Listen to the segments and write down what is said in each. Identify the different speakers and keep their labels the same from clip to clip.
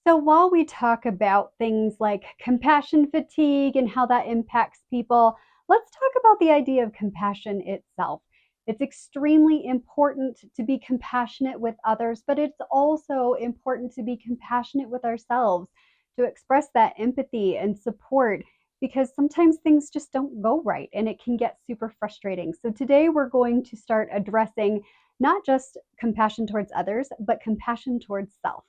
Speaker 1: So while we talk about things like compassion fatigue and how that impacts people, let's talk about the idea of compassion itself. It's extremely important to be compassionate with others, but it's also important to be compassionate with ourselves, to express that empathy and support, because sometimes things just don't go right and it can get super frustrating. So today we're going to start addressing not just compassion towards others, but compassion towards self.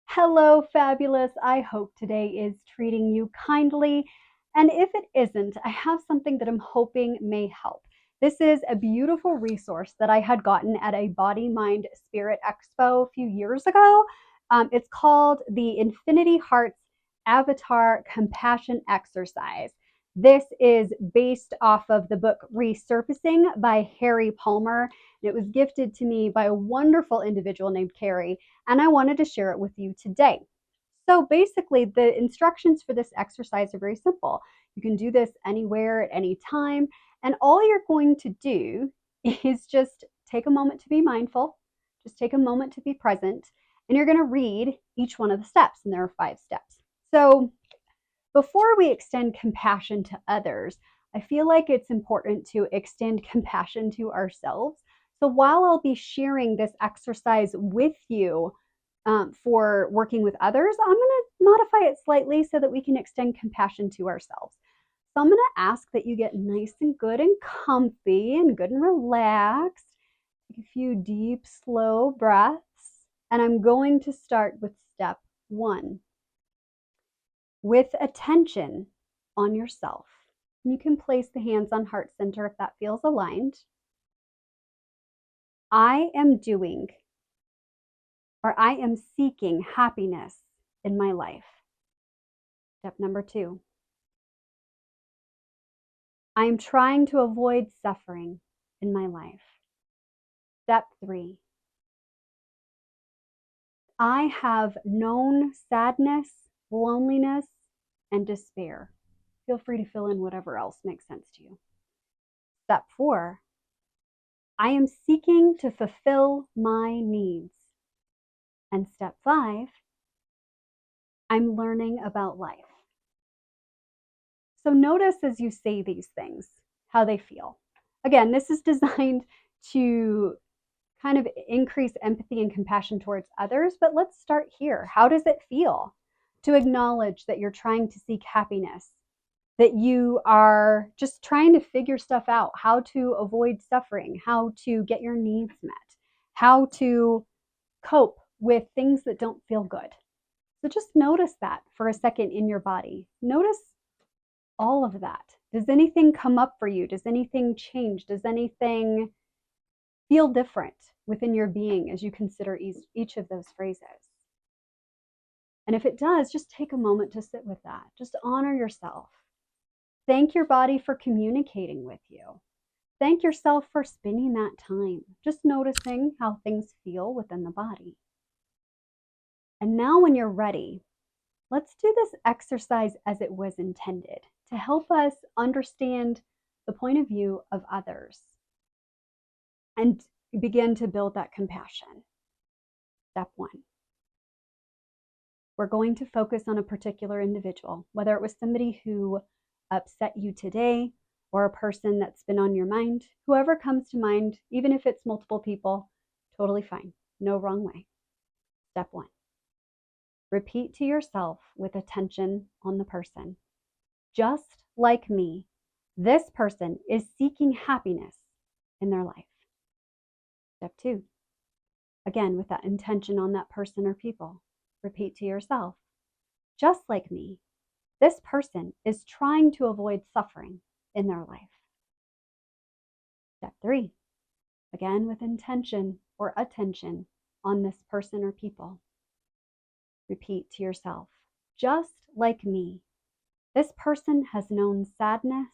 Speaker 1: Hello, fabulous. I hope today is treating you kindly. And if it isn't, I have something that I'm hoping may help. This is a beautiful resource that I had gotten at a Body, Mind, Spirit Expo a few years ago. It's called the Infinity Hearts Avatar Compassion Exercise. This is based off of the book Resurfacing by Harry Palmer. It was gifted to me by a wonderful individual named Carrie, and I wanted to share it with you today. So basically, the instructions for this exercise are very simple. You can do this anywhere at any time, and all you're going to do is just take a moment to be mindful, just take a moment to be present, and you're going to read each one of the steps, and there are 5 steps. So before we extend compassion to others, I feel like it's important to extend compassion to ourselves. So while I'll be sharing this exercise with you for working with others, I'm going to modify it slightly so that we can extend compassion to ourselves. So I'm going to ask that you get nice and good and comfy and good and relaxed. Take a few deep, slow breaths. And I'm going to start with step 1. With attention on yourself. You can place the hands on heart center if that feels aligned. I am doing, or I am seeking happiness in my life. Step number 2. I am trying to avoid suffering in my life. Step 3. I have known sadness, loneliness, and despair. Feel free to fill in whatever else makes sense to you. Step 4. I am seeking to fulfill my needs. And step 5, I'm learning about life. So notice as you say these things, how they feel. Again, this is designed to kind of increase empathy and compassion towards others, but let's start here. How does it feel to acknowledge that you're trying to seek happiness, that you are just trying to figure stuff out, how to avoid suffering, how to get your needs met, how to cope with things that don't feel good? So just notice that for a second in your body. Notice all of that. Does anything come up for you? Does anything change? Does anything feel different within your being as you consider each of those phrases? And if it does, just take a moment to sit with that. Just honor yourself. Thank your body for communicating with you. Thank yourself for spending that time, just noticing how things feel within the body. And now when you're ready, let's do this exercise as it was intended to help us understand the point of view of others and begin to build that compassion. Step 1. We're going to focus on a particular individual, whether it was somebody who upset you today or a person that's been on your mind. Whoever comes to mind, even if it's multiple people, totally fine. No wrong way. Step 1. Repeat to yourself with attention on the person. Just like me, this person is seeking happiness in their life. Step 2. Again, with that intention on that person or people, repeat to yourself. Just like me, this person is trying to avoid suffering in their life. Step 3. Again, with intention or attention on this person or people. Repeat to yourself, just like me, this person has known sadness,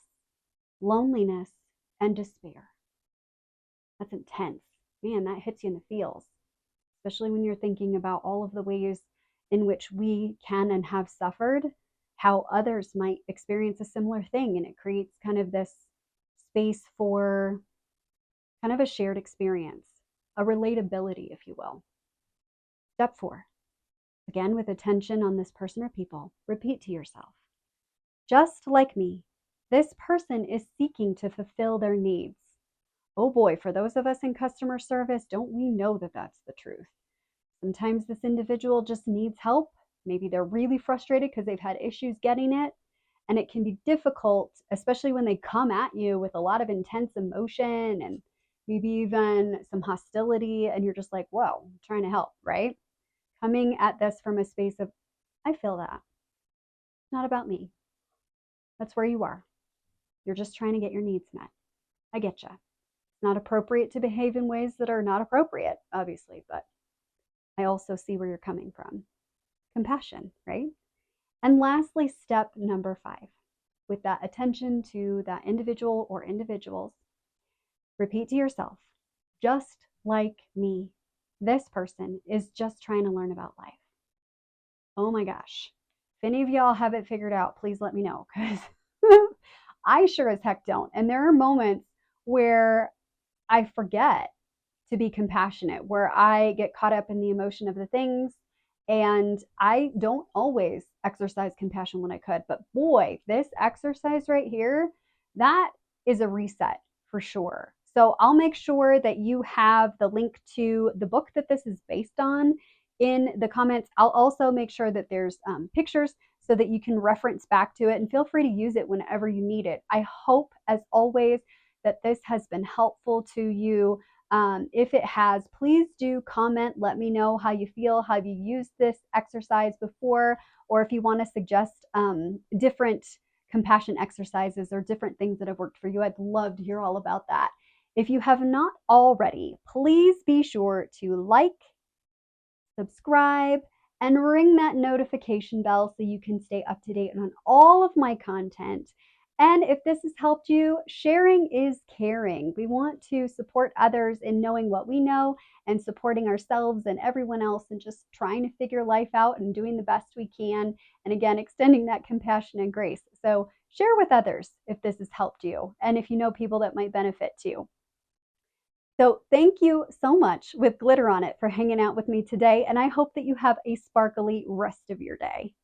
Speaker 1: loneliness, and despair. That's intense. Man, that hits you in the feels, especially when you're thinking about all of the ways in which we can and have suffered, how others might experience a similar thing, and it creates kind of this space for kind of a shared experience, a relatability, if you will. Step 4, again with attention on this person or people, repeat to yourself, just like me, this person is seeking to fulfill their needs. Oh boy, for those of us in customer service, don't we know that that's the truth? Sometimes this individual just needs help. Maybe they're really frustrated because they've had issues getting it. And it can be difficult, especially when they come at you with a lot of intense emotion and maybe even some hostility. And you're just like, whoa, I'm trying to help, right? Coming at this from a space of, I feel that. It's not about me. That's where you are. You're just trying to get your needs met. I get you. It's not appropriate to behave in ways that are not appropriate, obviously, but I also see where you're coming from. Compassion, right? And lastly, step number 5, with that attention to that individual or individuals, repeat to yourself, just like me, this person is just trying to learn about life. Oh my gosh. If any of y'all have it figured out, please let me know, because I sure as heck don't. And there are moments where I forget to be compassionate, where I get caught up in the emotion of the things. And I don't always exercise compassion when I could. But boy, this exercise right here, that is a reset for sure. So I'll make sure that you have the link to the book that this is based on in the comments. I'll also make sure that there's pictures so that you can reference back to it, and feel free to use it whenever you need it. I hope, as always, that this has been helpful to you. If it has, please do comment. Let me know how you feel. Have you used this exercise before? Or if you want to suggest different compassion exercises or different things that have worked for you, I'd love to hear all about that. If you have not already, please be sure to like, subscribe, and ring that notification bell so you can stay up to date on all of my content. And if this has helped you, sharing is caring. We want to support others in knowing what we know and supporting ourselves and everyone else and just trying to figure life out and doing the best we can. And again, extending that compassion and grace. So share with others if this has helped you and if you know people that might benefit too. So thank you so much with glitter on it for hanging out with me today. And I hope that you have a sparkly rest of your day.